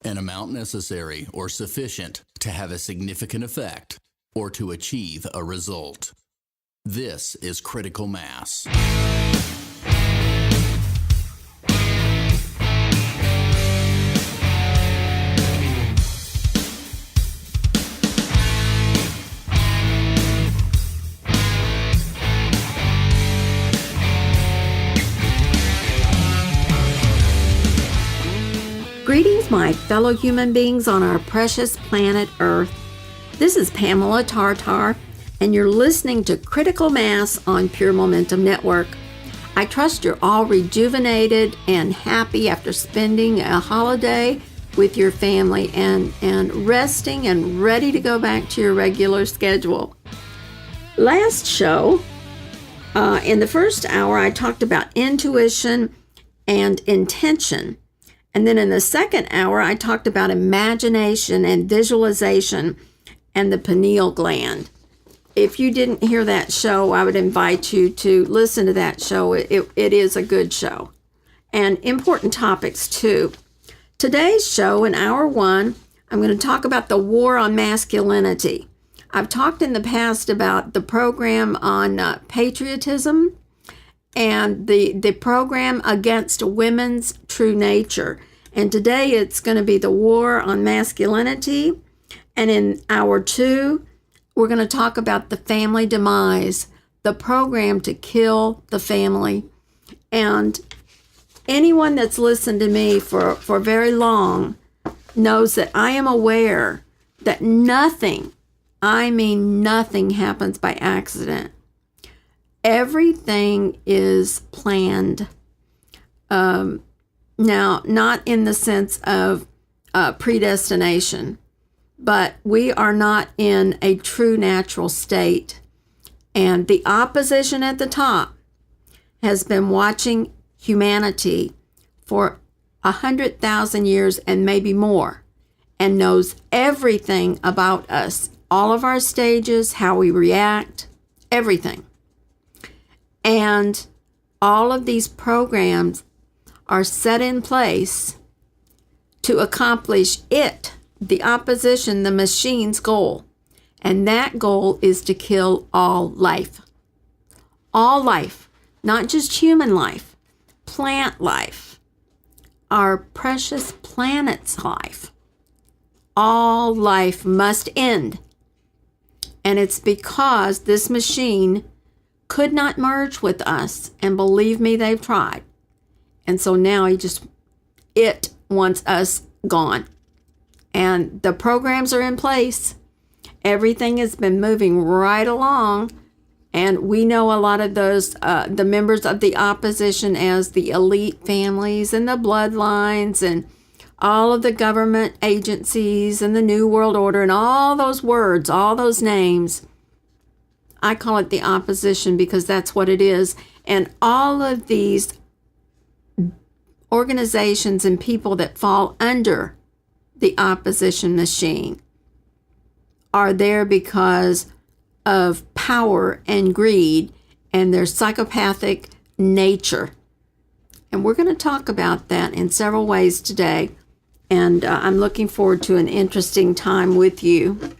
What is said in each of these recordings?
an amount necessary or sufficient to have a significant effect or to achieve a result. This is critical mass. Greetings, my fellow human beings on our precious planet Earth. This is Pamela Tartar, and you're listening to Critical Mass on Pure Momentum Network. I trust you're all rejuvenated and happy after spending a holiday with your family and resting and ready to go back to your regular schedule. Last show, in the first hour, I talked about intuition and intention. And then in the second hour, I talked about imagination and visualization and the pineal gland. If you didn't hear that show, I would invite you to listen to that show. It is a good show. And important topics, too. Today's show, in hour one, I'm going to talk about the war on masculinity. I've talked in the past about the program on patriotism and the program against women's true nature. And today it's going to be the war on masculinity. And in hour two, we're going to talk about the family demise, the program to kill the family. And anyone that's listened to me for very long knows that I am aware that nothing, I mean nothing, happens by accident. Everything is planned. Now, not in the sense of predestination, but we are not in a true natural state. And the opposition at the top has been watching humanity for 100,000 years and maybe more, and knows everything about us, all of our stages, how we react, everything. And all of these programs are set in place to accomplish the opposition, the machine's goal. And that goal is to kill all life. All life, not just human life, plant life, our precious planet's life. All life must end. And it's because this machine could not merge with us. And believe me, they've tried. And so now it wants us gone. And the programs are in place. Everything has been moving right along. And we know a lot of those, the members of the opposition as the elite families and the bloodlines and all of the government agencies and the New World Order and all those words, all those names. I call it the opposition because that's what it is. And all of these organizations and people that fall under the opposition machine are there because of power and greed and their psychopathic nature. And we're going to talk about that in several ways today. And I'm looking forward to an interesting time with you.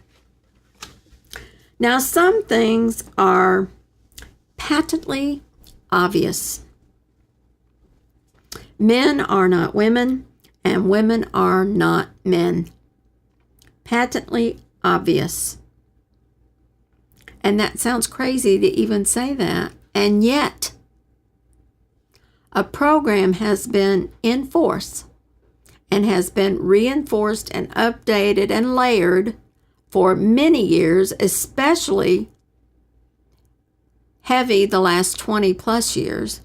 Now, some things are patently obvious. Men are not women, and women are not men. Patently obvious. And that sounds crazy to even say that. And yet, a program has been in force and has been reinforced and updated and layered for many years, especially heavy the last 20 plus years,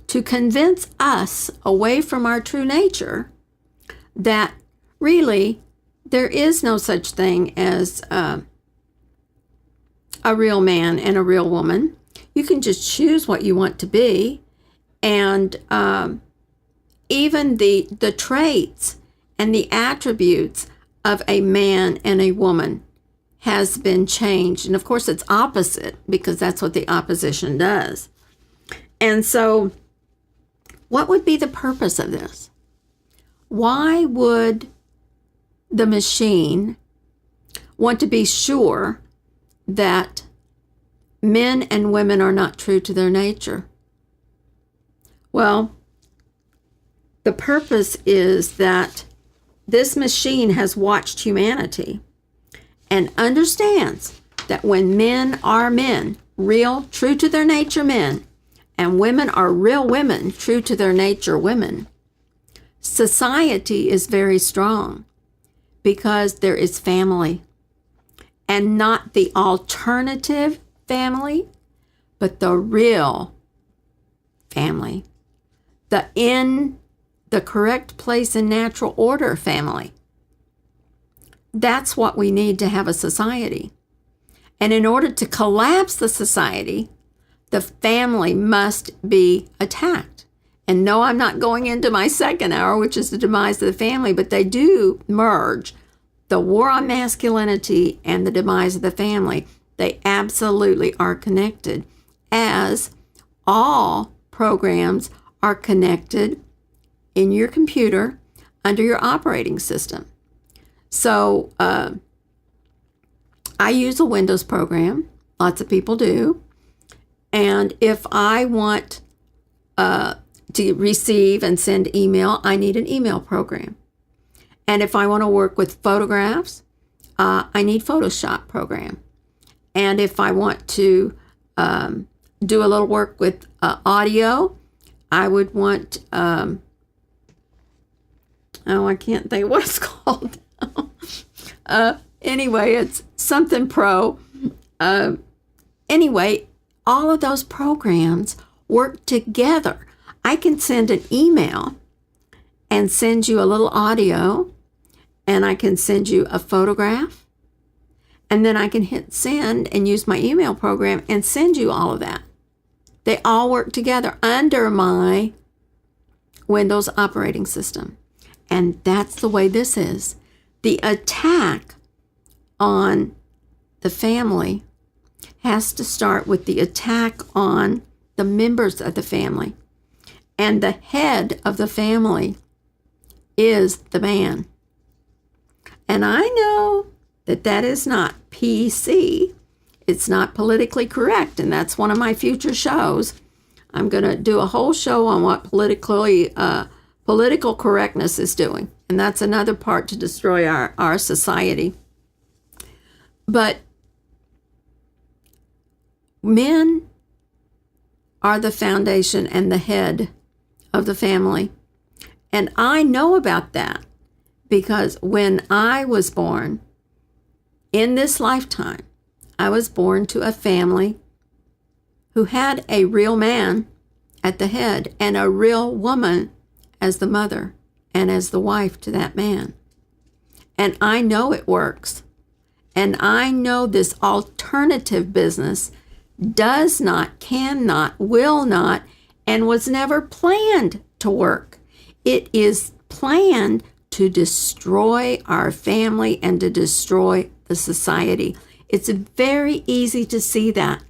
to convince us away from our true nature that really there is no such thing as a real man and a real woman. You can just choose what you want to be. And even the traits and the attributes of a man and a woman has been changed. And of course, it's opposite because that's what the opposition does. And so what would be the purpose of this? Why would the machine want to be sure that men and women are not true to their nature? Well, the purpose is that this machine has watched humanity and understands that when men are men, real, true to their nature men, and women are real women, true to their nature women, society is very strong because there is family. And not the alternative family, but the real family. The in the correct place in natural order family. That's what we need to have a society. And in order to collapse the society, the family must be attacked. And no, I'm not going into my second hour, which is the demise of the family, but they do merge. The war on masculinity and the demise of the family, they absolutely are connected, as all programs are connected in your computer under your operating system. So I use a Windows program. Lots of people do. And if I want to receive and send email, I need an email program. And if I want to work with photographs, I need Photoshop program. And if I want to do a little work with audio, I would want, I can't think what it's called. Anyway, it's something pro. Anyway, all of those programs work together. I can send an email and send you a little audio, and I can send you a photograph, and then I can hit send and use my email program and send you all of that. They all work together under my Windows operating system. And that's the way this is. The attack on the family has to start with the attack on the members of the family. And the head of the family is the man. And I know that that is not PC. It's not politically correct. And that's one of my future shows. I'm going to do a whole show on what political correctness is doing. And that's another part to destroy our society. But men are the foundation and the head of the family. And I know about that because when I was born, in this lifetime, I was born to a family who had a real man at the head and a real woman as the mother and as the wife to that man. And I know it works. And I know this alternative business does not, cannot, will not, and was never planned to work. It is planned to destroy our family and to destroy the society. It's very easy to see that.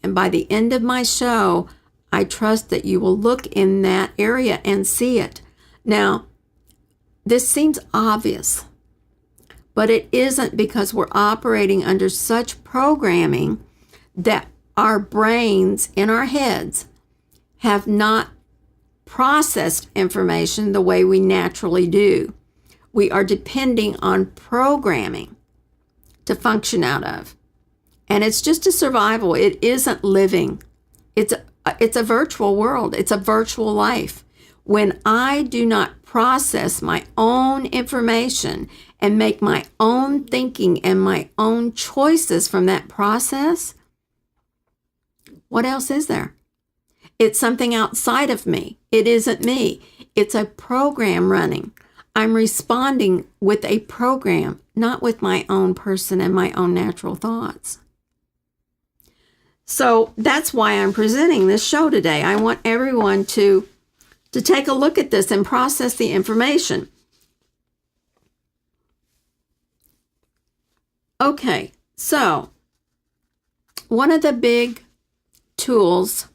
And by the end of my show, I trust that you will look in that area and see it. Now, this seems obvious, but it isn't, because we're operating under such programming that our brains in our heads have not processed information the way we naturally do. We are depending on programming to function out of. And it's just a survival. It isn't living. It's a virtual world. It's a virtual life. When I do not process my own information and make my own thinking and my own choices from that process, what else is there? It's something outside of me. It isn't me. It's a program running. I'm responding with a program, not with my own person and my own natural thoughts. So that's why I'm presenting this show today. I want everyone to take a look at this and process the information. Okay, so one of the big tools,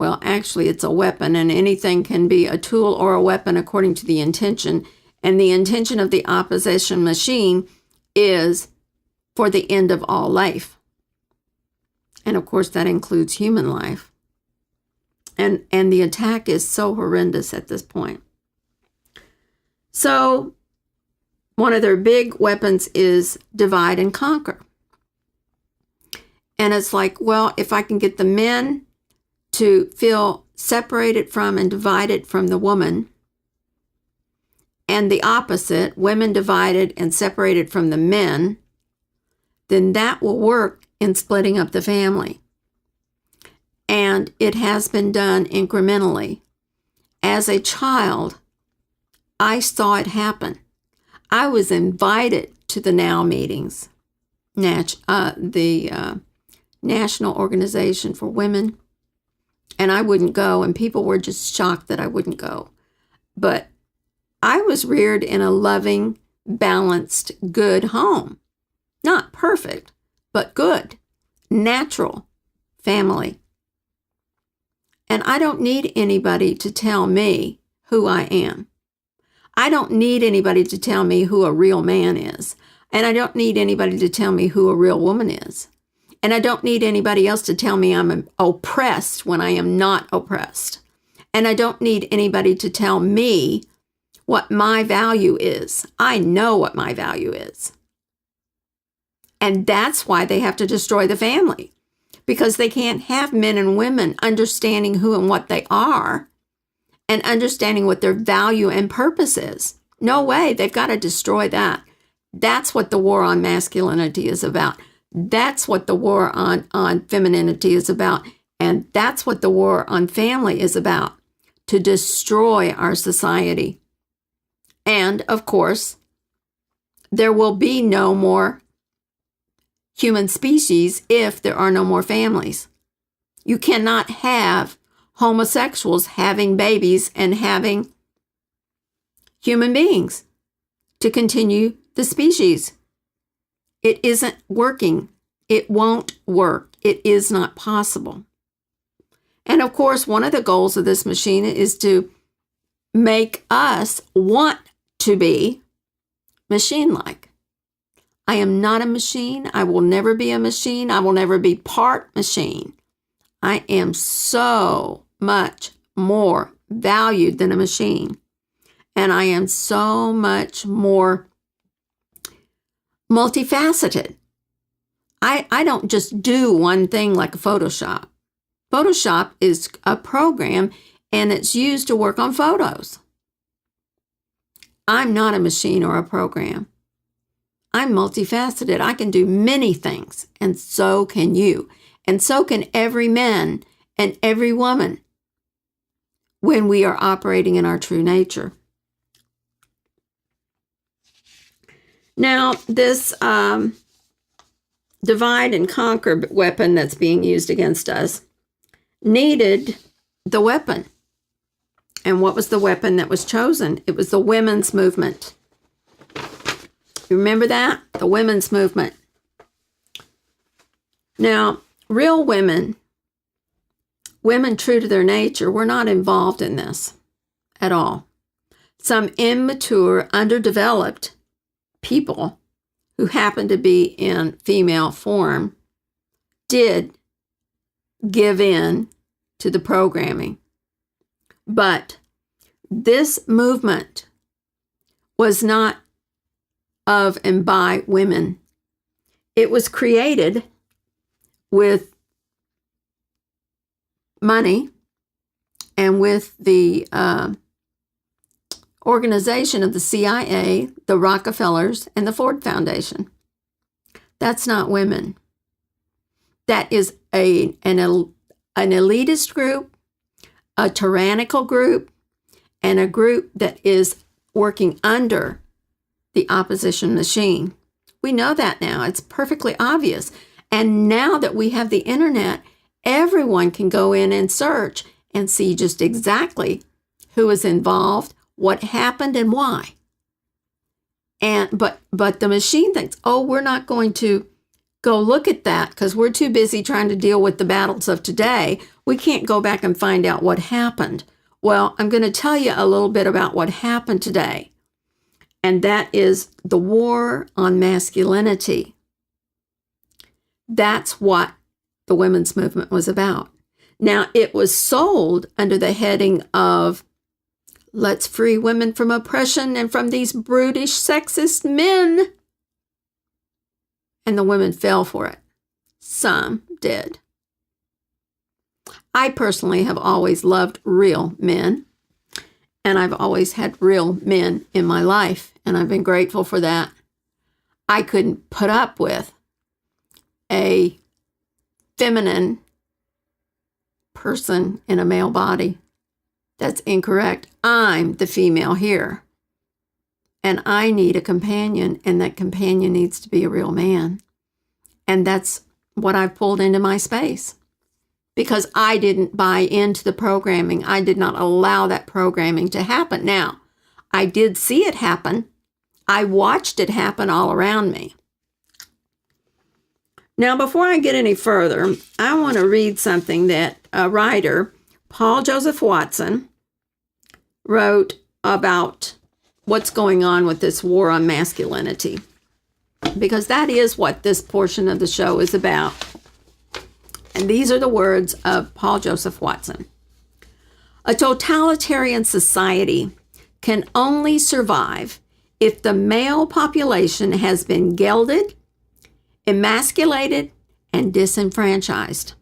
Well, actually, it's a weapon, and anything can be a tool or a weapon according to the intention. And the intention of the opposition machine is for the end of all life. And of course, that includes human life. And the attack is so horrendous at this point. So, one of their big weapons is divide and conquer. And it's like, well, if I can get the men to feel separated from and divided from the woman, and the opposite, women divided and separated from the men, then that will work in splitting up the family. And it has been done incrementally. As a child, I saw it happen. I was invited to the NOW meetings, the National Organization for Women, and I wouldn't go, and people were just shocked that I wouldn't go. But I was reared in a loving, balanced, good home. Not perfect, but good, natural family. And I don't need anybody to tell me who I am. I don't need anybody to tell me who a real man is. And I don't need anybody to tell me who a real woman is. And I don't need anybody else to tell me I'm oppressed when I am not oppressed. And I don't need anybody to tell me what my value is. I know what my value is. And that's why they have to destroy the family. Because they can't have men and women understanding who and what they are and understanding what their value and purpose is. No way. They've got to destroy that. That's what the war on masculinity is about. That's what the war on femininity is about. And that's what the war on family is about, to destroy our society. And, of course, there will be no more human species if there are no more families. You cannot have homosexuals having babies and having human beings to continue the species. It isn't working. It won't work. It is not possible. And of course, one of the goals of this machine is to make us want to be machine-like. I am not a machine. I will never be a machine. I will never be part machine. I am so much more valued than a machine. And I am so much more multifaceted. I don't just do one thing like a Photoshop. Photoshop is a program and it's used to work on photos. I'm not a machine or a program. I'm multifaceted. I can do many things, and so can you. And so can every man and every woman when we are operating in our true nature. Now, this divide and conquer weapon that's being used against us needed the weapon. And what was the weapon that was chosen? It was the women's movement. You remember that? The women's movement. Now, real women true to their nature, were not involved in this at all. Some immature, underdeveloped people who happened to be in female form did give in to the programming. But this movement was not of and by women. It was created with money and with the organization of the CIA, the Rockefellers, and the Ford Foundation. That's not women. That is an elitist group, a tyrannical group, and a group that is working under the opposition machine. We know that now. It's perfectly obvious. And now that we have the internet, everyone can go in and search and see just exactly who is involved, what happened, and why. But the machine thinks, oh, we're not going to go look at that because we're too busy trying to deal with the battles of today. We can't go back and find out what happened. Well, I'm going to tell you a little bit about what happened today. And that is the war on masculinity. That's what the women's movement was about. Now, it was sold under the heading of let's free women from oppression and from these brutish, sexist men. And the women fell for it. Some did. I personally have always loved real men, and I've always had real men in my life, and I've been grateful for that. I couldn't put up with a feminine person in a male body. That's incorrect. I'm the female here, and I need a companion, and that companion needs to be a real man. And that's what I've pulled into my space. Because I didn't buy into the programming. I did not allow that programming to happen. Now, I did see it happen. I watched it happen all around me. Now, before I get any further, I want to read something that a writer, Paul Joseph Watson, wrote about what's going on with this war on masculinity. Because that is what this portion of the show is about. And these are the words of Paul Joseph Watson. A totalitarian society can only survive if the male population has been gelded, emasculated, and disenfranchised.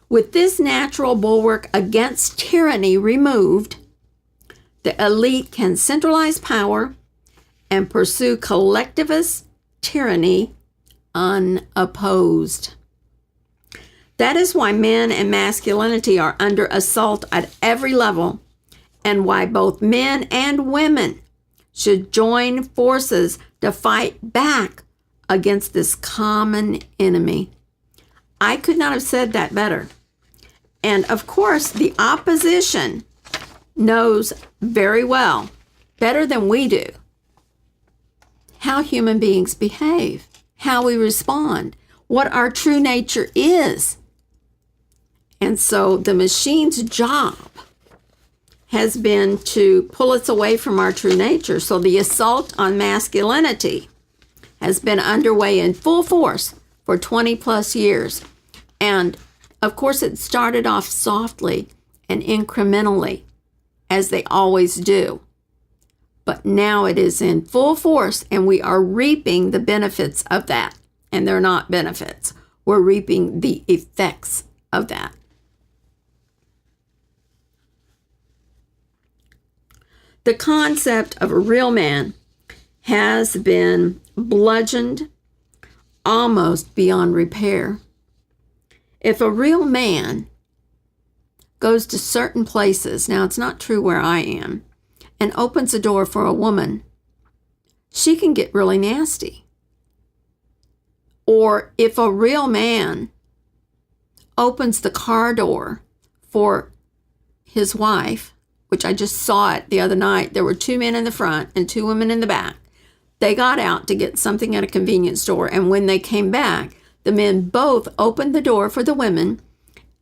With this natural bulwark against tyranny removed, the elite can centralize power and pursue collectivist tyranny unopposed. That is why men and masculinity are under assault at every level, and why both men and women should join forces to fight back against this common enemy. I could not have said that better. And of course, the opposition knows very well, better than we do, how human beings behave, how we respond, what our true nature is. And so the machine's job has been to pull us away from our true nature. So the assault on masculinity has been underway in full force for 20 plus years. And of course, it started off softly and incrementally, as they always do. But now it is in full force, and we are reaping the benefits of that. And they're not benefits. We're reaping the effects of that. The concept of a real man has been bludgeoned almost beyond repair. If a real man goes to certain places, now it's not true where I am, and opens a door for a woman, she can get really nasty. Or if a real man opens the car door for his wife, which I just saw it the other night. There were 2 men in the front and 2 women in the back. They got out to get something at a convenience store, and when they came back, the men both opened the door for the women,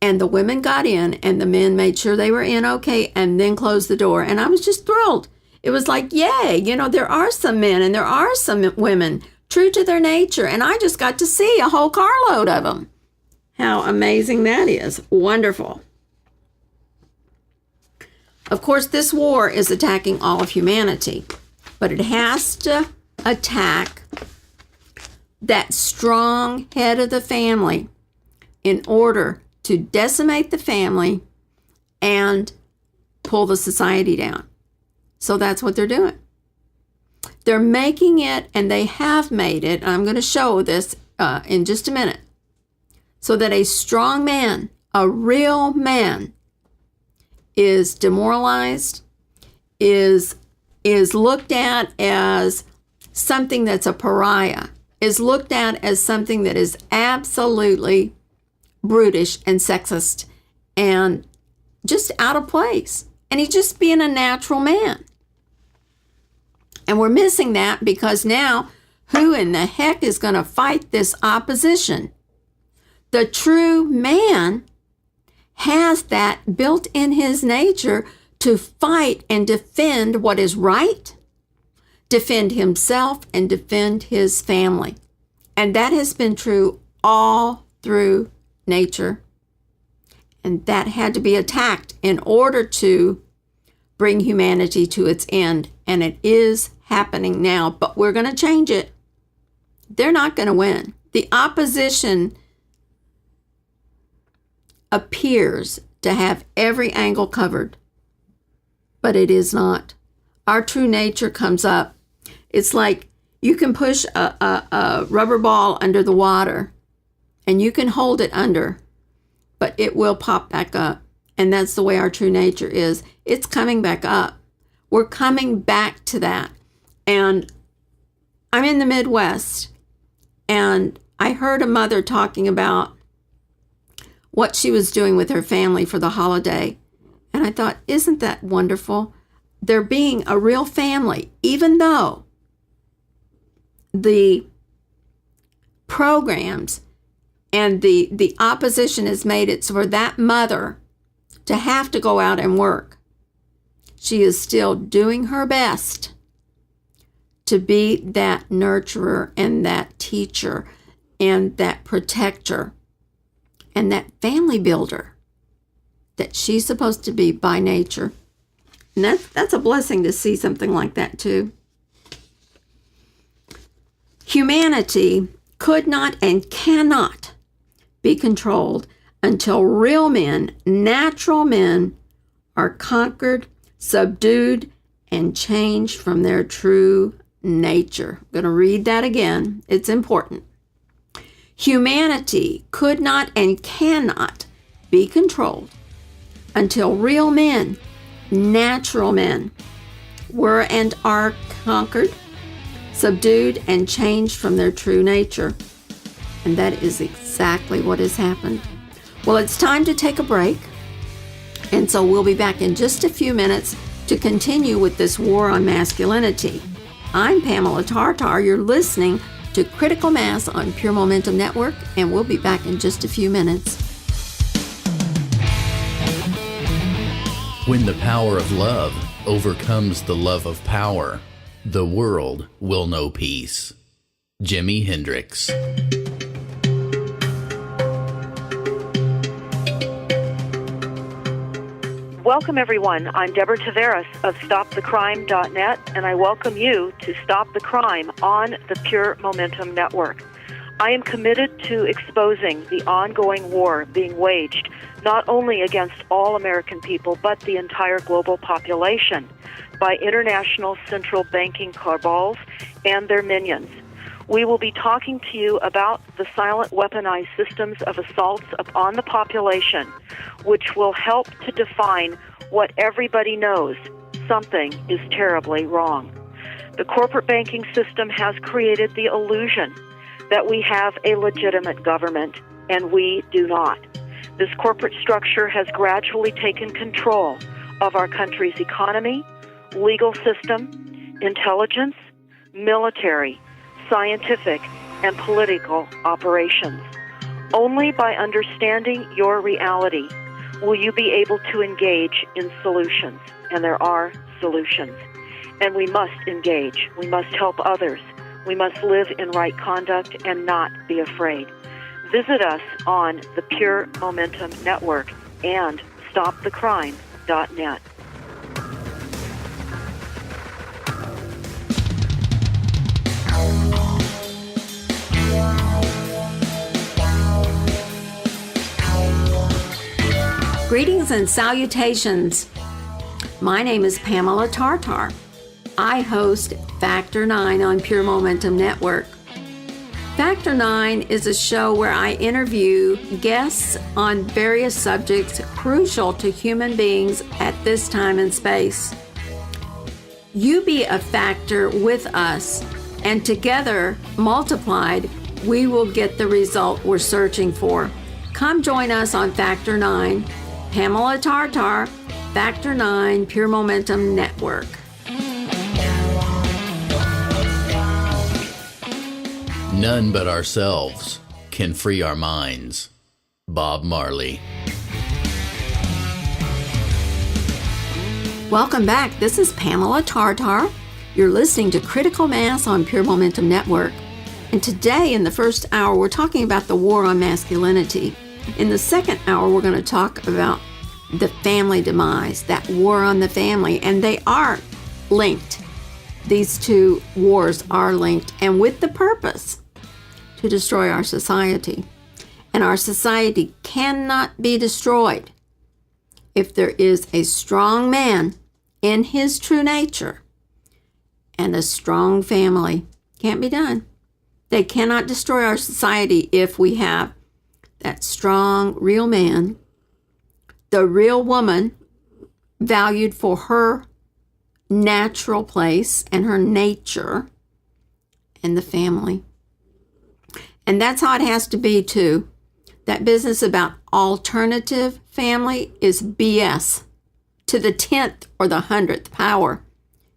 and the women got in, and the men made sure they were in okay, and then closed the door. And I was just thrilled. It was like, yay, there are some men and there are some women true to their nature, and I just got to see a whole carload of them. How amazing that is. Wonderful. Of course, this war is attacking all of humanity, but it has to attack that strong head of the family in order to decimate the family and pull the society down. So that's what they're doing. They're making it, and they have made it, and I'm going to show this in just a minute, so that a strong man, a real man, is demoralized, is looked at as something that's a pariah, is looked at as something that is absolutely brutish and sexist and just out of place. And he's just being a natural man. And we're missing that because now Who in the heck is going to fight this opposition? The true man has that built in his nature to fight and defend what is right, defend himself, and defend his family. And that has been true all through nature. And that had to be attacked in order to bring humanity to its end. And it is happening now, but we're going to change it. They're not going to win. The opposition appears to have every angle covered, but it is not. Our true nature comes up. It's like you can push a rubber ball under the water and you can hold it under, but it will pop back up. And that's the way our true nature is. It's coming back up. We're coming back to that. And I'm in the Midwest, and I heard a mother talking about what she was doing with her family for the holiday. And I thought, isn't that wonderful? They're being a real family, even though the programs and the opposition has made it so for that mother to have to go out and work. She is still doing her best to be that nurturer and that teacher and that protector and that family builder that she's supposed to be by nature. And that's a blessing to see something like that too. Humanity could not and cannot be controlled until real men, natural men, are conquered, subdued, and changed from their true nature. I'm going to read that again. It's important. Humanity could not and cannot be controlled until real men, natural men, were and are conquered, subdued, and changed from their true nature. And that is exactly what has happened. Well, it's time to take a break. And so we'll be back in just a few minutes to continue with this war on masculinity. I'm Pamela Tartar. You're listening to Critical Mass on Pure Momentum Network, and we'll be back in just a few minutes. When the power of love overcomes the love of power, the world will know peace. Jimi Hendrix. Welcome, everyone. I'm Deborah Taveras of StopTheCrime.net, and I welcome you to Stop the Crime on the Pure Momentum Network. I am committed to exposing the ongoing war being waged not only against all American people, but the entire global population by international central banking cabals and their minions. We will be talking to you about the silent weaponized systems of assaults upon the population, which will help to define what everybody knows: something is terribly wrong. The corporate banking system has created the illusion that we have a legitimate government, and we do not. This corporate structure has gradually taken control of our country's economy, legal system, intelligence, military, scientific, and political operations. Only by understanding your reality will you be able to engage in solutions. And there are solutions. And we must engage. We must help others. We must live in right conduct and not be afraid. Visit us on the Pure Momentum Network and StopTheCrime.net. Greetings and salutations. My name is Pamela Tartar. I host Factor 9 on Pure Momentum Network. Factor 9 is a show where I interview guests on various subjects crucial to human beings at this time and space. You be a factor with us, and together, multiplied, we will get the result we're searching for. Come join us on Factor 9. Pamela Tartar, Factor 9, Pure Momentum Network. None but ourselves can free our minds. Bob Marley. Welcome back. This is Pamela Tartar. You're listening to Critical Mass on Pure Momentum Network. And today, in the first hour, we're talking about the war on masculinity. In the second hour, we're going to talk about the family demise, that war on the family. And they are linked. These two wars are linked, and with the purpose to destroy our society. And our society cannot be destroyed if there is a strong man in his true nature and a strong family. Can't be done. They cannot destroy our society if we have that strong, real man, the real woman, valued for her natural place and her nature, and the family. And that's how it has to be too. That business about alternative family is BS to the 10th or the 100th power.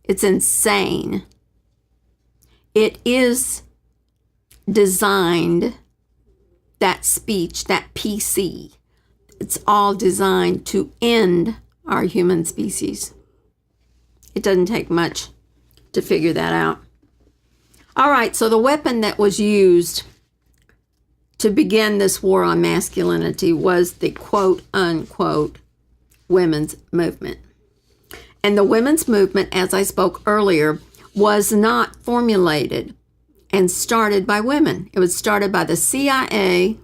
It's insane. It is designed, that speech, that PC, it's all designed to end our human species. It doesn't take much to figure that out. All right, so the weapon that was used to begin this war on masculinity was the quote-unquote women's movement. And the women's movement, as I spoke earlier, was not formulated and started by women. It was started by the CIA,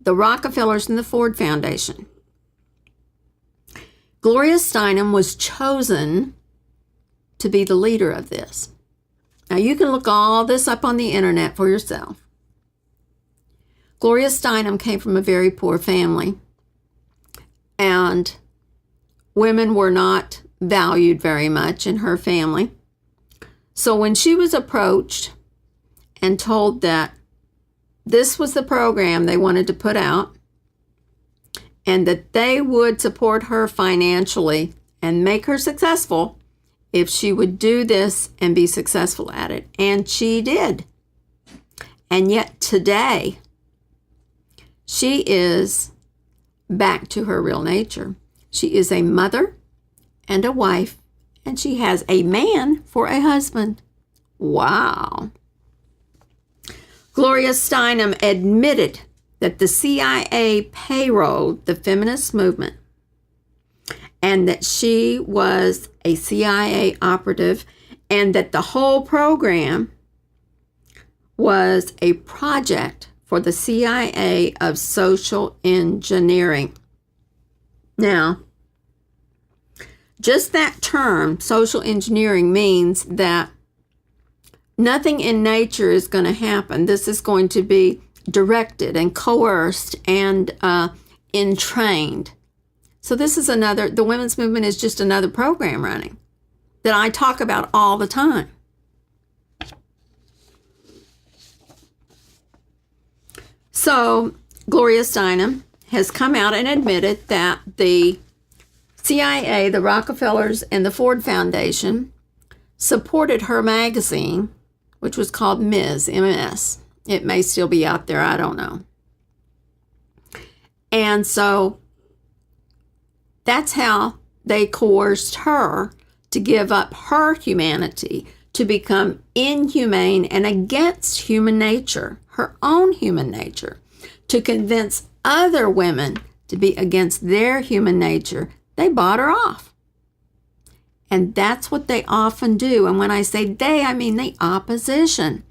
the Rockefellers, and the Ford Foundation. Gloria Steinem was chosen to be the leader of this. Now, you can look all this up on the internet for yourself. Gloria Steinem came from a very poor family, and women were not valued very much in her family. So when she was approached and told that this was the program they wanted to put out and that they would support her financially and make her successful if she would do this and be successful at it. And she did. And yet today, she is back to her real nature. She is a mother and a wife, and she has a man for a husband. Wow. Gloria Steinem admitted that the CIA payrolled the feminist movement and that she was a CIA operative and that the whole program was a project for the CIA of social engineering. Now, just that term, social engineering, means that nothing in nature is going to happen. This is going to be directed and coerced and entrained. So this is another, the women's movement is just another program running that I talk about all the time. So Gloria Steinem has come out and admitted that the CIA, the Rockefellers, and the Ford Foundation supported her magazine, which was called Ms. MS. It may still be out there, I don't know. And so that's how they coerced her to give up her humanity, to become inhumane and against human nature, her own human nature, to convince other women to be against their human nature. They bought her off. And that's what they often do. And when I say they, I mean the opposition.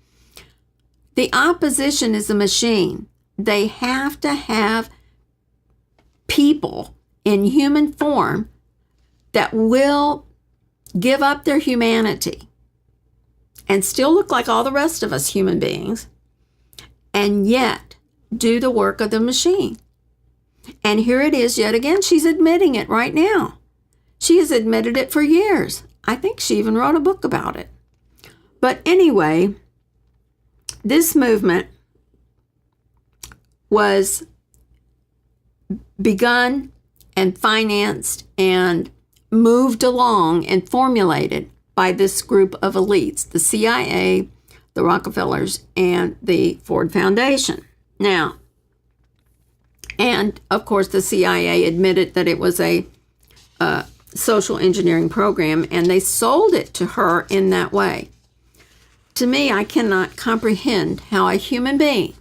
The opposition is a machine. They have to have people in human form that will give up their humanity and still look like all the rest of us human beings, and yet do the work of the machine. And here it is yet again. She's admitting it right now. She has admitted it for years. I think she even wrote a book about it. But anyway, this movement was begun and financed and moved along and formulated by this group of elites, the CIA, the Rockefellers and the Ford Foundation. Now, and of course, the CIA admitted that it was a social engineering program, and they sold it to her in that way. To me, I cannot comprehend how a human being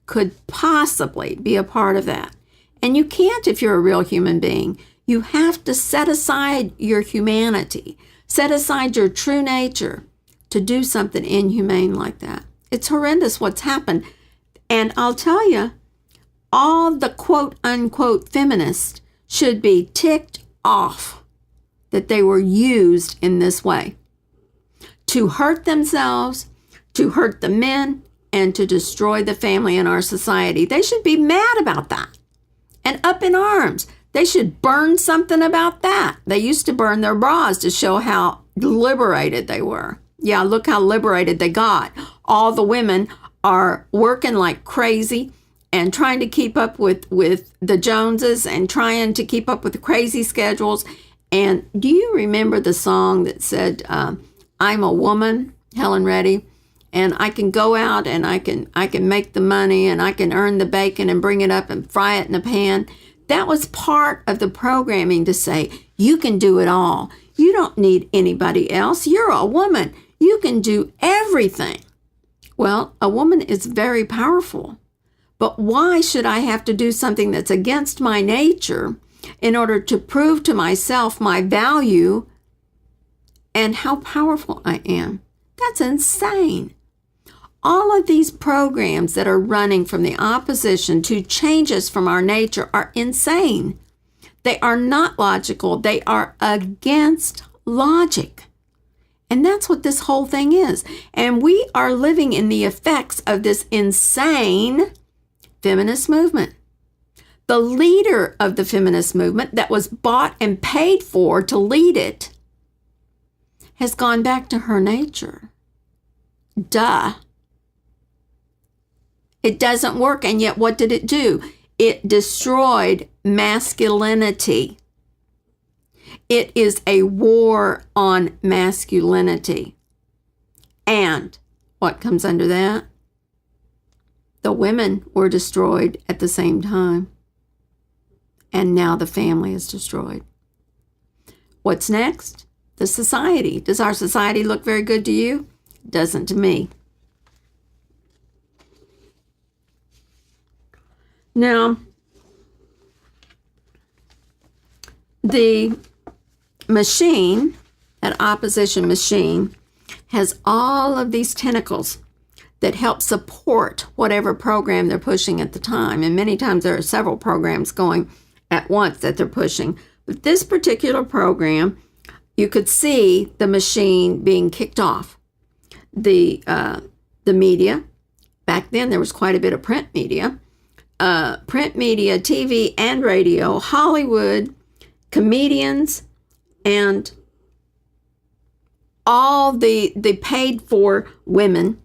could possibly be a part of that. And you can't if you're a real human being. You have to set aside your humanity, set aside your true nature to do something inhumane like that. It's horrendous what's happened. And I'll tell you, all the quote-unquote feminists should be ticked off that they were used in this way to hurt themselves, to hurt the men, and to destroy the family in our society. They should be mad about that and up in arms. They should burn something about that. They used to burn their bras to show how liberated they were. Yeah, look how liberated they got. All the women are working like crazy and trying to keep up with the Joneses and trying to keep up with the crazy schedules. And do you remember the song that said, I'm a woman, Helen Reddy, and I can go out and I can make the money and I can earn the bacon and bring it up and fry it in a pan? That was part of the programming to say, you can do it all. You don't need anybody else. You're a woman. You can do everything. Well, a woman is very powerful. But why should I have to do something that's against my nature in order to prove to myself my value and how powerful I am? That's insane. All of these programs that are running from the opposition to change us from our nature are insane. They are not logical. They are against logic. And that's what this whole thing is. And we are living in the effects of this insane feminist movement. The leader of the feminist movement that was bought and paid for to lead it has gone back to her nature. Duh. It doesn't work. And yet what did it do? It destroyed masculinity. It is a war on masculinity. And what comes under that? The women were destroyed at the same time. And now the family is destroyed. What's next? The society. Does our society look very good to you? It doesn't to me. Now, the machine, that opposition machine, has all of these tentacles that help support whatever program they're pushing at the time. And many times there are several programs going at once that they're pushing. But this particular program, you could see the machine being kicked off. The media, back then there was quite a bit of print media, TV and radio, Hollywood, comedians, and all the paid for women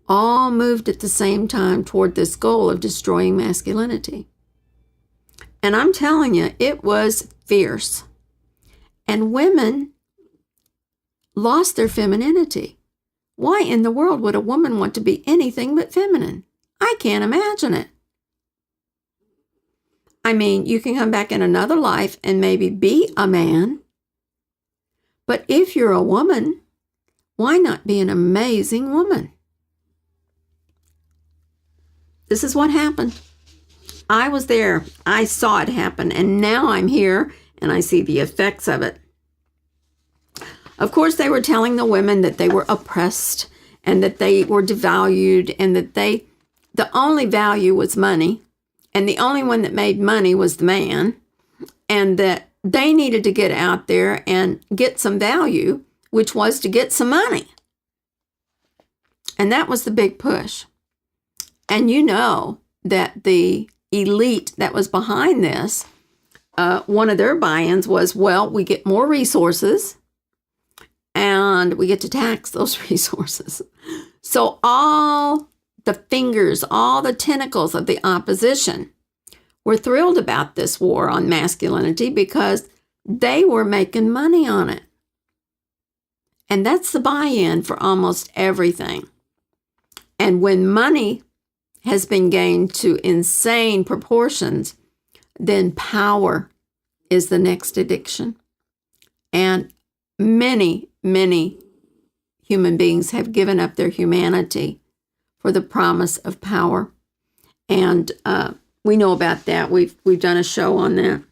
all moved at the same time toward this goal of destroying masculinity. And I'm telling you, it was fierce. And women lost their femininity. Why in the world would a woman want to be anything but feminine? I can't imagine it. I mean, you can come back in another life and maybe be a man. But if you're a woman, why not be an amazing woman? This is what happened. I was there. I saw it happen. And now I'm here and I see the effects of it. Of course, they were telling the women that they were oppressed and that they were devalued and that the only value was money. And the only one that made money was the man. And that they needed to get out there and get some value, which was to get some money. And that was the big push. And you know that the elite that was behind this, one of their buy-ins was, well, we get more resources and we get to tax those resources. So all the fingers, all the tentacles of the opposition were thrilled about this war on masculinity because they were making money on it. And that's the buy-in for almost everything. And when money has been gained to insane proportions, then power is the next addiction. And many, many human beings have given up their humanity for the promise of power. And we know about that. We've done a show on that.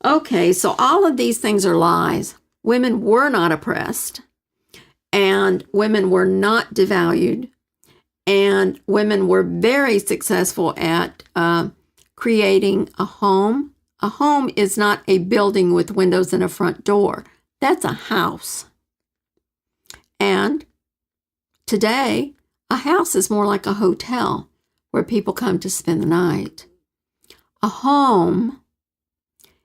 Okay, so all of these things are lies. Women were not oppressed, and women were not devalued, and women were very successful at creating a home. A home is not a building with windows and a front door. That's a house. And today, a house is more like a hotel where people come to spend the night. A home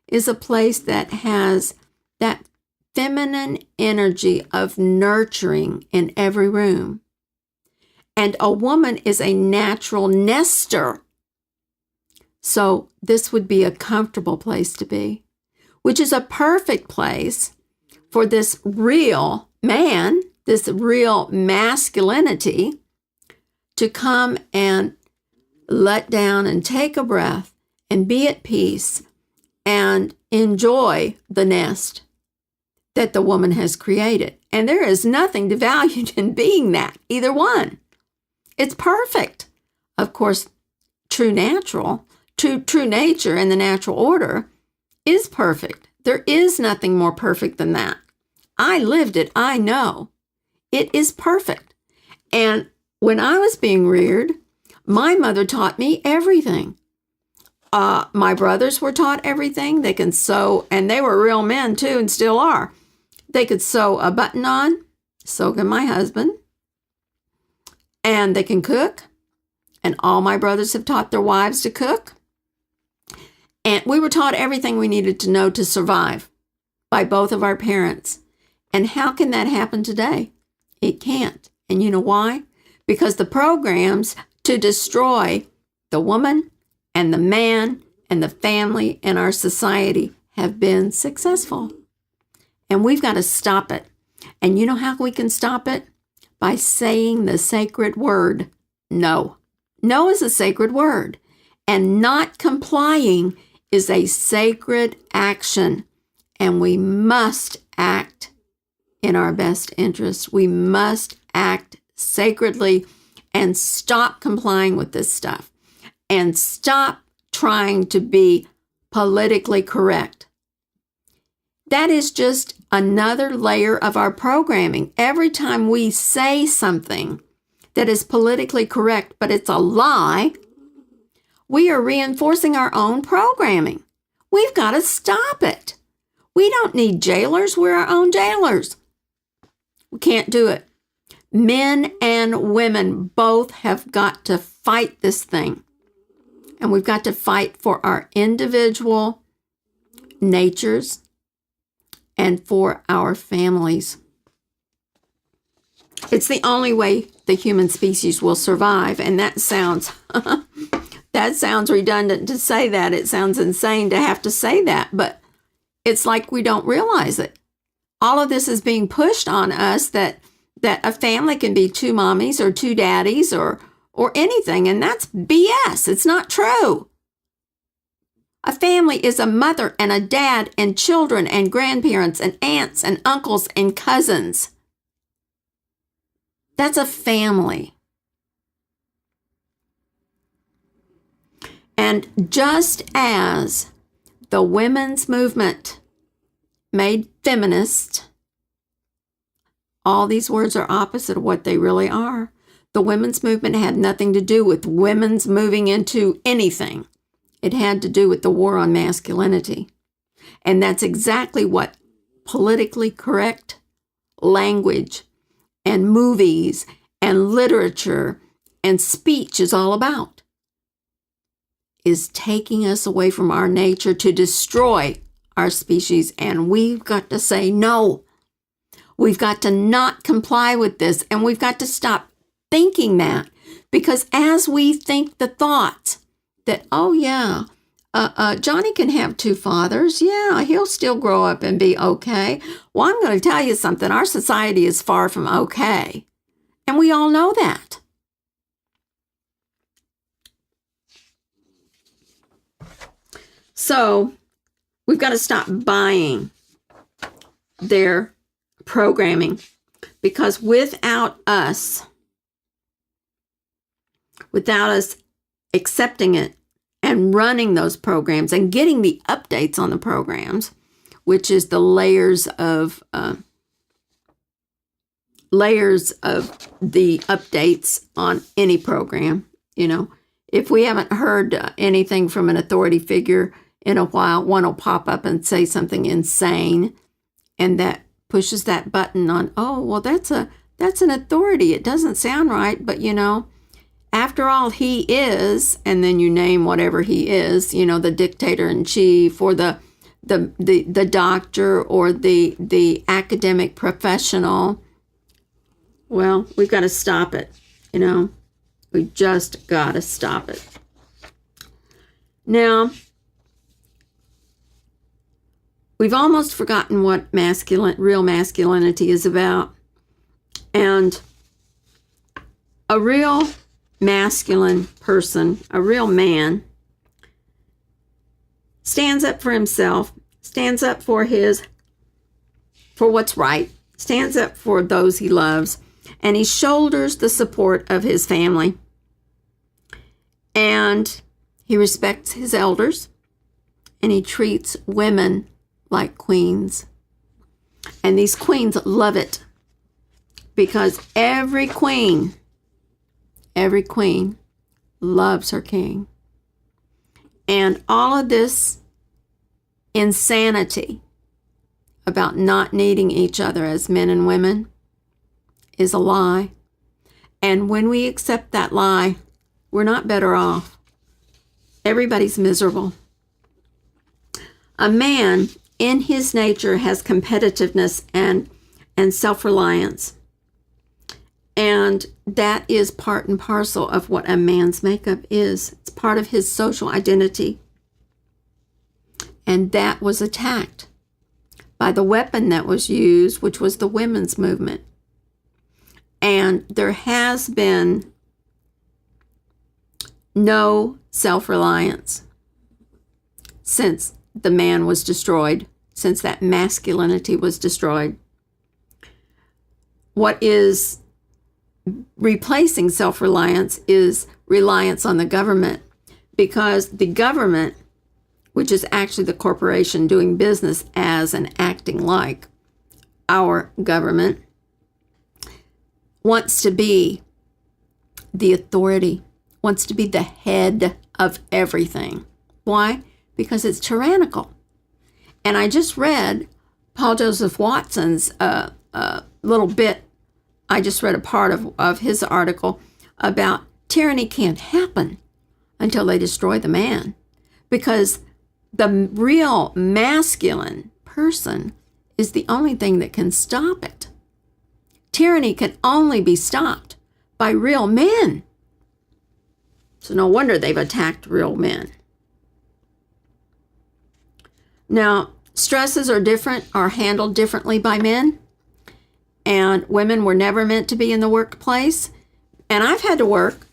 is a place that has that feminine energy of nurturing in every room. And a woman is a natural nester. So this would be a comfortable place to be, which is a perfect place for this real man, this real masculinity, to come and let down and take a breath and be at peace and enjoy the nest that the woman has created. And there is nothing devalued in being that, either one. It's perfect. Of course, true nature and the natural order is perfect. There is nothing more perfect than that. I lived it. I know. It is perfect. And when I was being reared, my mother taught me everything. My brothers were taught everything. They can sew, and they were real men too, and still are. They could sew a button on, so can my husband. And they can cook. And all my brothers have taught their wives to cook. And we were taught everything we needed to know to survive by both of our parents. And how can that happen today? It can't. And you know why? Because the programs to destroy the woman and the man and the family and our society have been successful. And we've got to stop it. And you know how we can stop it? By saying the sacred word, no. No is a sacred word. And not complying is a sacred action. And we must act in our best interest. We must act sacredly and stop complying with this stuff. And stop trying to be politically correct. That is just another layer of our programming. Every time we say something that is politically correct, but it's a lie, we are reinforcing our own programming. We've got to stop it. We don't need jailers. We're our own jailers. We can't do it. Men and women both have got to fight this thing. And we've got to fight for our individual natures and for our families. It's the only way the human species will survive. And that sounds redundant to say that. It sounds insane to have to say that, but it's like we don't realize it. All of this is being pushed on us that a family can be two mommies or two daddies or anything, and that's BS. It's not true. A family is a mother and a dad and children and grandparents and aunts and uncles and cousins. That's a family. And just as the women's movement made feminist, all these words are opposite of what they really are. The women's movement had nothing to do with women's moving into anything. It had to do with the war on masculinity. And that's exactly what politically correct language and movies and literature and speech is all about. Is taking us away from our nature to destroy our species. And we've got to say no. We've got to not comply with this. And we've got to stop thinking that. Because as we think the thoughts that, oh yeah, Johnny can have two fathers. Yeah, he'll still grow up and be okay. Well, I'm going to tell you something. Our society is far from okay. And we all know that. So we've got to stop buying their programming, because without us accepting it and running those programs and getting the updates on the programs, which is the layers of the updates on any program. If we haven't heard anything from an authority figure in a while, one will pop up and say something insane, and that pushes that button on, oh, well, that's an authority. It doesn't sound right, but after all, he is, and then you name whatever he is, the dictator in chief, or the doctor, or the academic professional. Well, we've got to stop it. We just got to stop it. Now, we've almost forgotten what real masculinity is about. And a real masculine person, a real man, stands up for himself, stands up for what's right, stands up for those he loves, and he shoulders the support of his family. And he respects his elders, and he treats women like queens. And these queens love it, because every queen loves her king. And all of this insanity about not needing each other as men and women is a lie. And when we accept that lie, we're not better off. Everybody's miserable. A man in his nature has competitiveness and self-reliance. And that is part and parcel of what a man's makeup is. It's part of his social identity. And that was attacked by the weapon that was used, which was the women's movement. And there has been no self-reliance since the man was destroyed, since that masculinity was destroyed. What is replacing self-reliance is reliance on the government, because the government, which is actually the corporation doing business as and acting like our government, wants to be the authority, wants to be the head of everything. Why? Because it's tyrannical. And I just read Paul Joseph Watson's little bit. I just read a part of his article about tyranny can't happen until they destroy the man, because the real masculine person is the only thing that can stop it. Tyranny can only be stopped by real men. So no wonder they've attacked real men. Now, stresses are different, are handled differently by men. And women were never meant to be in the workplace. And I've had to work.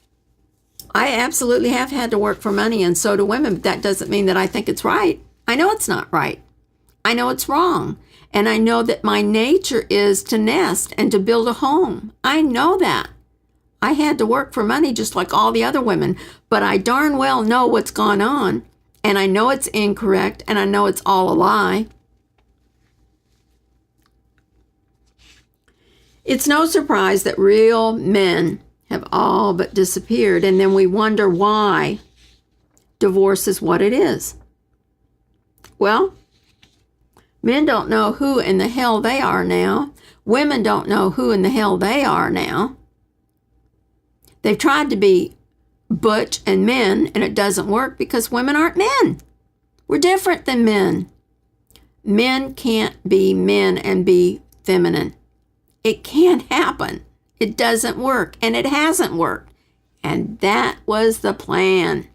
I absolutely have had to work for money, and so do women. But that doesn't mean that I think it's right. I know it's not right. I know it's wrong. And I know that my nature is to nest and to build a home. I know that. I had to work for money just like all the other women. But I darn well know what's gone on. And I know it's incorrect. And I know it's all a lie. It's no surprise that real men have all but disappeared, and then we wonder why divorce is what it is. Well, men don't know who in the hell they are now. Women don't know who in the hell they are now. They've tried to be butch and men, and it doesn't work because women aren't men. We're different than men. Men can't be men and be feminine. It can't happen. It doesn't work, and it hasn't worked. And that was the plan.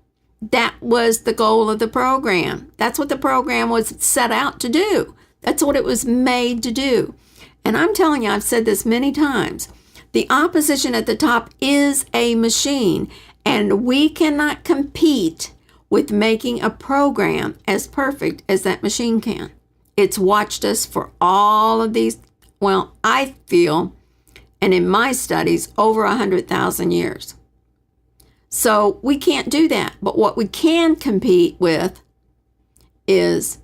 That was the goal of the program. That's what the program was set out to do. That's what it was made to do. And I'm telling you, I've said this many times. The opposition at the top is a machine, and we cannot compete with making a program as perfect as that machine can. It's watched us for all of these, well, I feel, and in my studies, over 100,000 years. So we can't do that. But what we can compete with is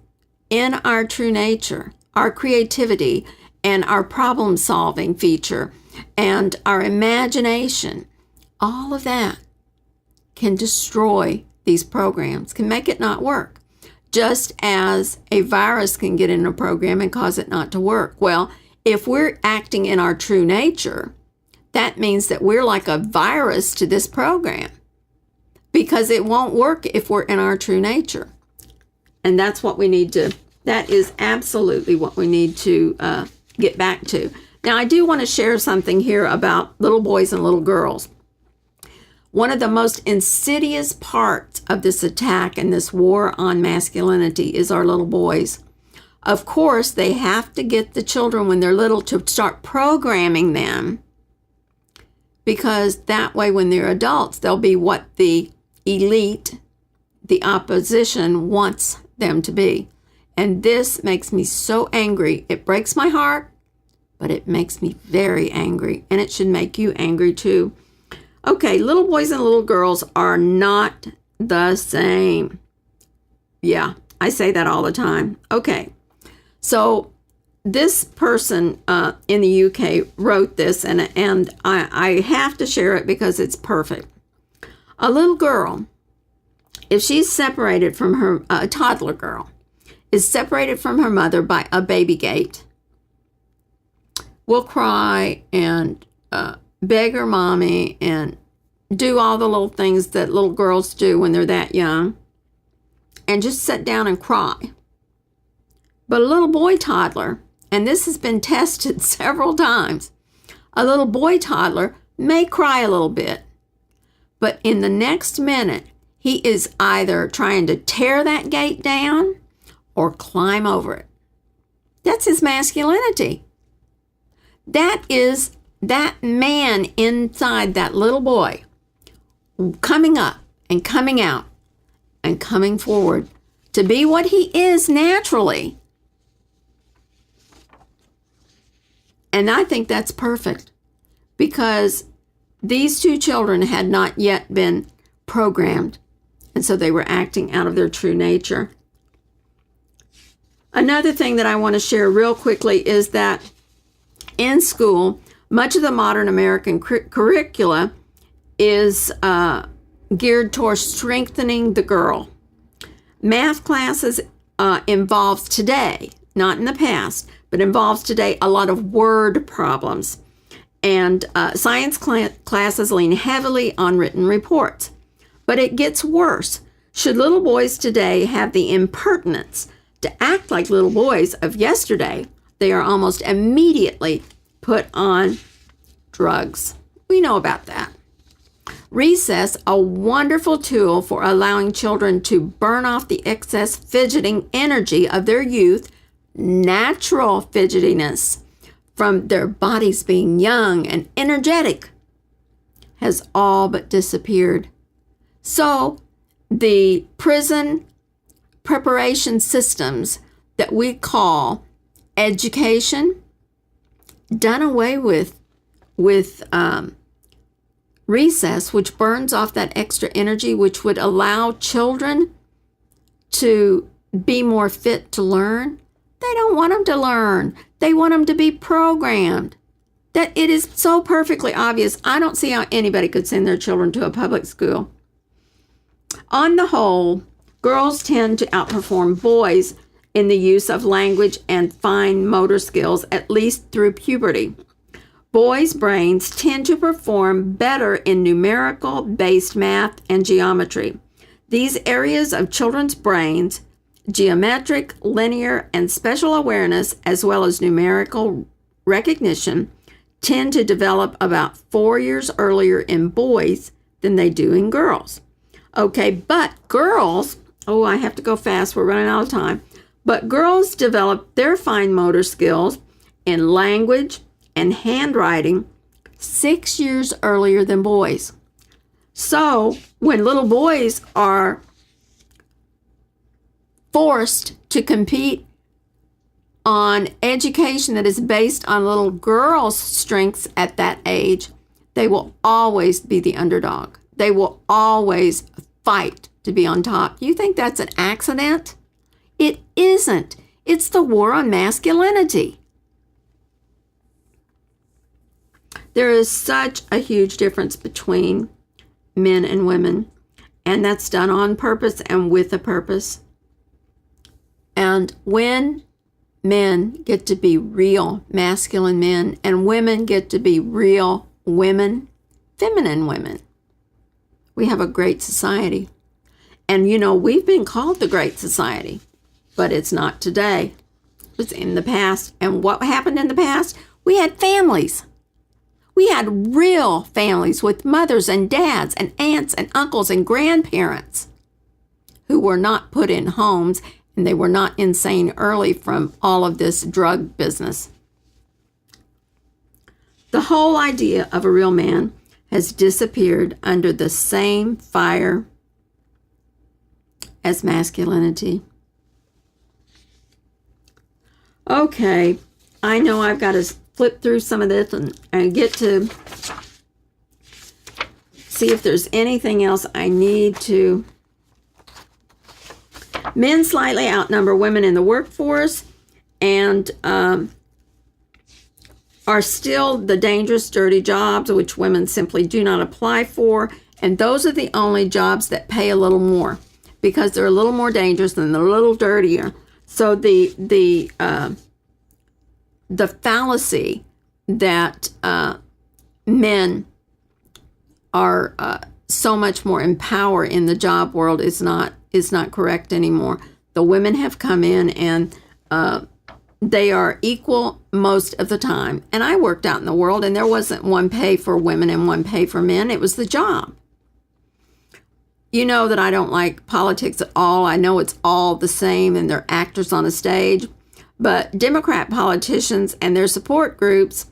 in our true nature, our creativity, and our problem-solving feature, and our imagination. All of that can destroy these programs, can make it not work. Just as a virus can get in a program and cause it not to work. Well, if we're acting in our true nature, that means that we're like a virus to this program, because it won't work if we're in our true nature. And that's what we need to, that is absolutely what we need to get back to. Now, I do want to share something here about little boys and little girls. One of the most insidious parts of this attack and this war on masculinity is our little boys. Of course, they have to get the children when they're little to start programming them, because that way when they're adults, they'll be what the elite, the opposition, wants them to be. And this makes me so angry. It breaks my heart, but it makes me very angry, and it should make you angry too. Okay, little boys and little girls are not the same. Yeah, I say that all the time. Okay, so this person in the UK wrote this, and I have to share it because it's perfect. A little girl, if she's separated from her, a toddler girl, is separated from her mother by a baby gate, will cry and beg her mommy and do all the little things that little girls do when they're that young, and just sit down and cry. But a little boy toddler, and this has been tested several times, a little boy toddler may cry a little bit, but in the next minute, he is either trying to tear that gate down or climb over it. That's his masculinity. That is that man inside that little boy coming up and coming out and coming forward to be what he is naturally. And I think that's perfect, because these two children had not yet been programmed, and so they were acting out of their true nature. Another thing that I want to share real quickly is that in school, much of the modern American curricula is geared towards strengthening the girl. Math classes involves today, not in the past, but involves today a lot of word problems. And science classes lean heavily on written reports. But it gets worse. Should little boys today have the impertinence to act like little boys of yesterday, they are almost immediately put on drugs. We know about that. Recess, a wonderful tool for allowing children to burn off the excess fidgeting energy of their youth, natural fidgetiness from their bodies being young and energetic, has all but disappeared. So the prison preparation systems that we call education, done away with recess, which burns off that extra energy, which would allow children to be more fit to learn. They don't want them to learn. They want them to be programmed. That it is so perfectly obvious. I don't see how anybody could send their children to a public school. On the whole, girls tend to outperform boys in the use of language and fine motor skills, at least through puberty. Boys' brains tend to perform better in numerical-based math and geometry. These areas of children's brains, geometric, linear, and special awareness, as well as numerical recognition, tend to develop about 4 years earlier in boys than they do in girls. Okay, but girls, oh, I have to go fast. We're running out of time. But girls develop their fine motor skills in language and handwriting 6 years earlier than boys. So when little boys are forced to compete on education that is based on little girls' strengths at that age, they will always be the underdog. They will always fight to be on top. You think that's an accident? It isn't. It's the war on masculinity. There is such a huge difference between men and women, and that's done on purpose and with a purpose. And when men get to be real masculine men and women get to be real women, feminine women, we have a great society. And you know, we've been called the Great Society, but it's not today. It was in the past. And what happened in the past? We had families. We had real families with mothers and dads and aunts and uncles and grandparents who were not put in homes, and they were not insane early from all of this drug business. The whole idea of a real man has disappeared under the same fire as masculinity. Okay, I know I've got to flip through some of this and get to see if there's anything else I need to. Men slightly outnumber women in the workforce and are still the dangerous, dirty jobs which women simply do not apply for. And those are the only jobs that pay a little more because they're a little more dangerous and they're a little dirtier. So the fallacy that men are so much more in power in the job world is not correct anymore. The women have come in and they are equal most of the time. And I worked out in the world and there wasn't one pay for women and one pay for men. It was the job. You know that I don't like politics at all. I know it's all the same and they're actors on a stage. But Democrat politicians and their support groups,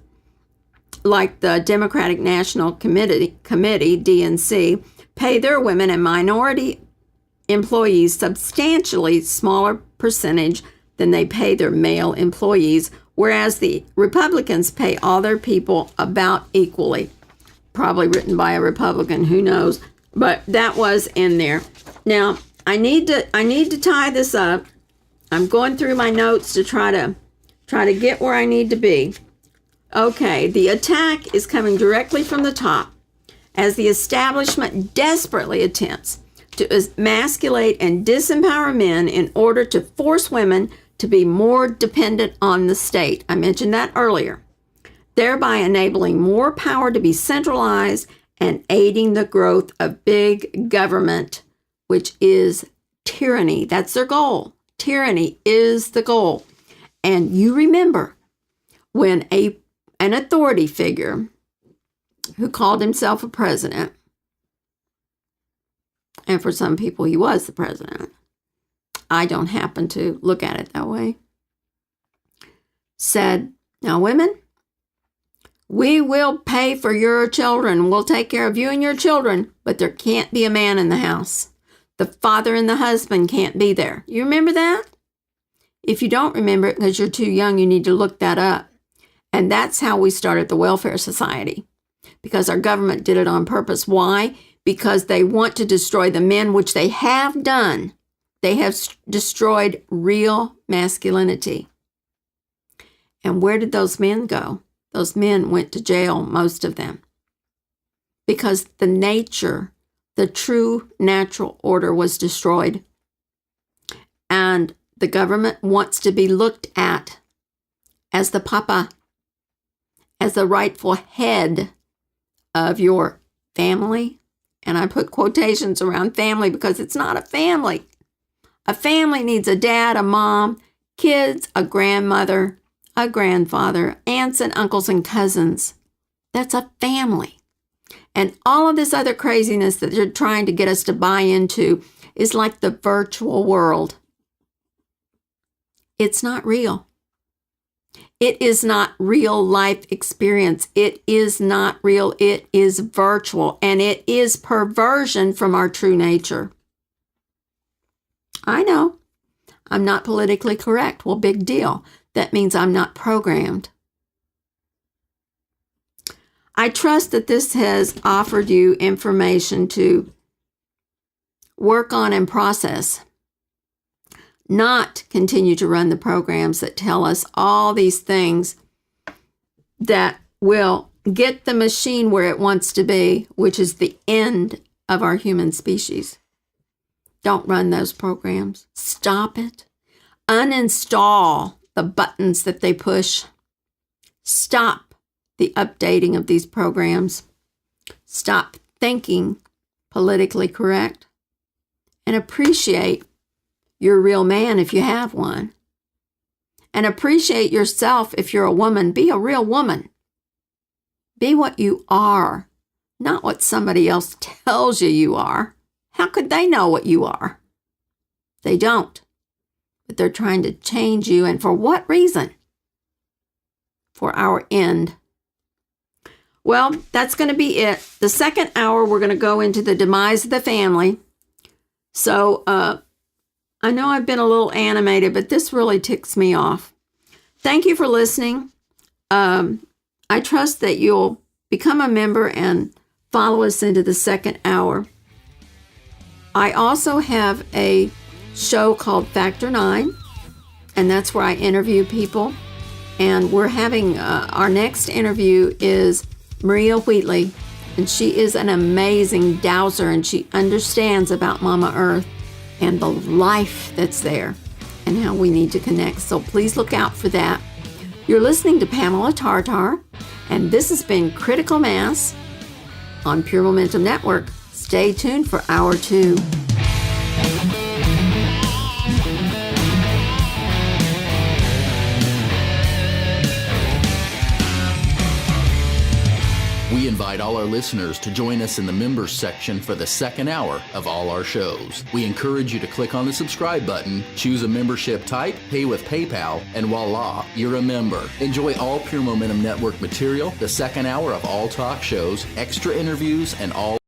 like the Democratic National Committee, DNC, pay their women and minority employees substantially smaller percentage than they pay their male employees, whereas the Republicans pay all their people about equally. Probably written by a Republican, who knows? But that was in there. Now, I need to tie this up. I'm going through my notes to try to get where I need to be. Okay, the attack is coming directly from the top as the establishment desperately attempts to emasculate and disempower men in order to force women to be more dependent on the state. I mentioned that earlier, thereby enabling more power to be centralized and aiding the growth of big government, which is tyranny. That's their goal. Tyranny is the goal. And you remember when an authority figure who called himself a president, and for some people he was the president, I don't happen to look at it that way, said, "Now women, we will pay for your children. We'll take care of you and your children, but there can't be a man in the house. The father and the husband can't be there." You remember that? If you don't remember it because you're too young, you need to look that up. And that's how we started the Welfare Society, because our government did it on purpose. Why? Because they want to destroy the men, which they have done. They have destroyed real masculinity. And where did those men go? Those men went to jail, most of them, because the nature, the true natural order was destroyed. And the government wants to be looked at as the papa, as the rightful head of your family. And I put quotations around family because it's not a family. A family needs a dad, a mom, kids, a grandmother, a grandfather, aunts and uncles and cousins. That's a family. And all of this other craziness that they're trying to get us to buy into is like the virtual world. It's not real. It is not real life experience. It is not real. It is virtual, and it is perversion from our true nature. I know. I'm not politically correct. Well, big deal. That means I'm not programmed. I trust that this has offered you information to work on and process, not continue to run the programs that tell us all these things that will get the machine where it wants to be, which is the end of our human species. Don't run those programs. Stop it. Uninstall the buttons that they push. Stop the updating of these programs. Stop thinking politically correct. And appreciate your real man if you have one. And appreciate yourself if you're a woman. Be a real woman. Be what you are, not what somebody else tells you are. How could they know what you are? They don't. But they're trying to change you. And for what reason? For our end. Well, that's going to be it. The second hour, we're going to go into the demise of the family. So, I know I've been a little animated, but this really ticks me off. Thank you for listening. I trust that you'll become a member and follow us into the second hour. I also have a show called Factor 9, and that's where I interview people. And we're having our next interview is Maria Wheatley, and she is an amazing dowser, and she understands about Mama Earth and the life that's there and how we need to connect. So please look out for that. You're listening to Pamela Tartar, and this has been Critical Mass on Pure Momentum Network. Stay tuned for Hour 2. We invite all our listeners to join us in the members section for the second hour of all our shows. We encourage you to click on the subscribe button, choose a membership type, pay with PayPal, and voila, you're a member. Enjoy all Pure Momentum Network material, the second hour of all talk shows, extra interviews, and all